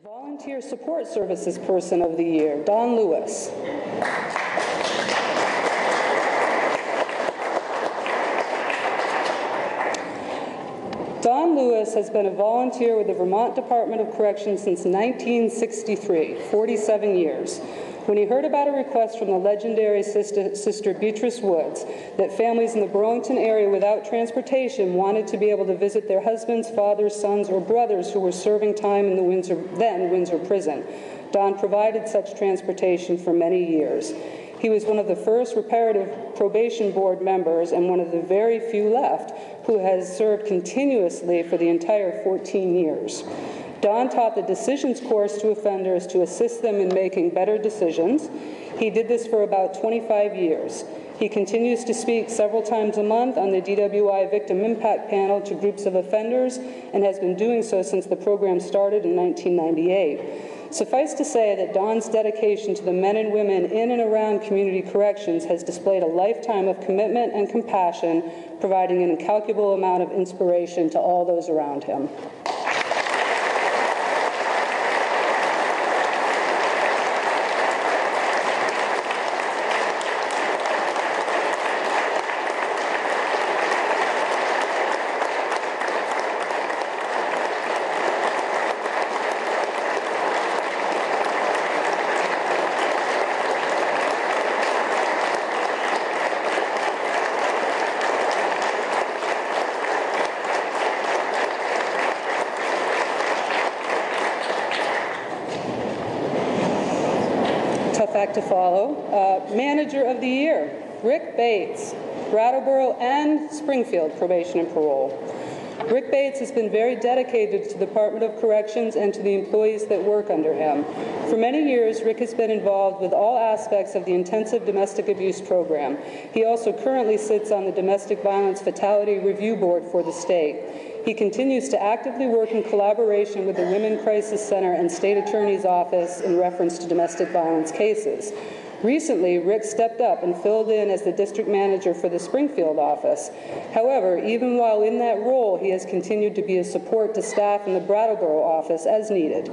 Volunteer Support Services Person of the Year, Don Lewis. Don Lewis has been a volunteer with the Vermont Department of Corrections since 1963, 47 years. When he heard about a request from the legendary Sister Beatrice Woods that families in the Burlington area without transportation wanted to be able to visit their husbands, fathers, sons, or brothers who were serving time in the then Windsor prison, Don provided such transportation for many years. He was one of the first reparative probation board members and one of the very few left who has served continuously for the entire 14 years. Don taught the decisions course to offenders to assist them in making better decisions. He did this for about 25 years. He continues to speak several times a month on the DWI Victim Impact Panel to groups of offenders and has been doing so since the program started in 1998. Suffice to say that Don's dedication to the men and women in and around community corrections has displayed a lifetime of commitment and compassion, providing an incalculable amount of inspiration to all those around him. Tough act to follow. Manager of the Year, Rick Bates, Brattleboro and Springfield Probation and Parole. Rick Bates has been very dedicated to the Department of Corrections and to the employees that work under him. For many years, Rick has been involved with all aspects of the intensive domestic abuse program. He also currently sits on the Domestic Violence Fatality Review Board for the state. He continues to actively work in collaboration with the Women Crisis Center and State Attorney's Office in reference to domestic violence cases. Recently, Rick stepped up and filled in as the district manager for the Springfield office. However, even while in that role, he has continued to be a support to staff in the Brattleboro office as needed.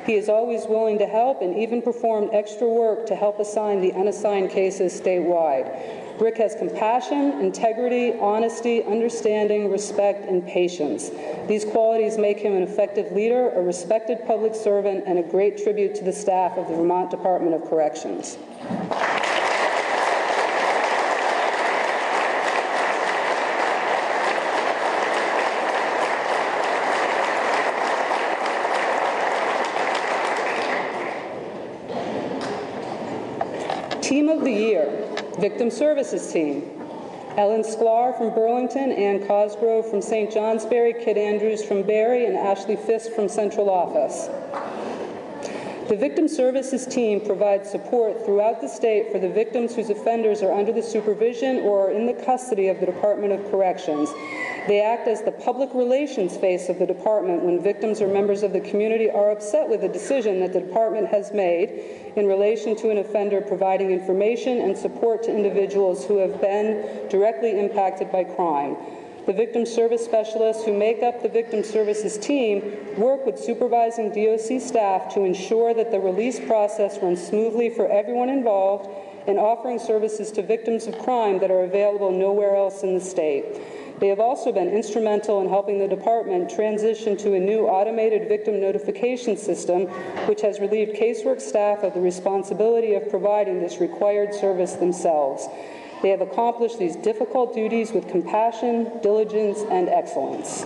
He is always willing to help and even performed extra work to help assign the unassigned cases statewide. Rick has compassion, integrity, honesty, understanding, respect, and patience. These qualities make him an effective leader, a respected public servant, and a great tribute to the staff of the Vermont Department of Corrections. Team of the Year, Victim Services Team, Ellen Sklar from Burlington, Ann Cosgrove from St. Johnsbury, Kit Andrews from Barre, and Ashley Fisk from Central Office. The Victim Services Team provides support throughout the state for the victims whose offenders are under the supervision or are in the custody of the Department of Corrections. They act as the public relations face of the department when victims or members of the community are upset with the decision that the department has made in relation to an offender, providing information and support to individuals who have been directly impacted by crime. The victim service specialists who make up the Victim Services Team work with supervising DOC staff to ensure that the release process runs smoothly for everyone involved and offering services to victims of crime that are available nowhere else in the state. They have also been instrumental in helping the department transition to a new automated victim notification system, which has relieved casework staff of the responsibility of providing this required service themselves. They have accomplished these difficult duties with compassion, diligence, and excellence.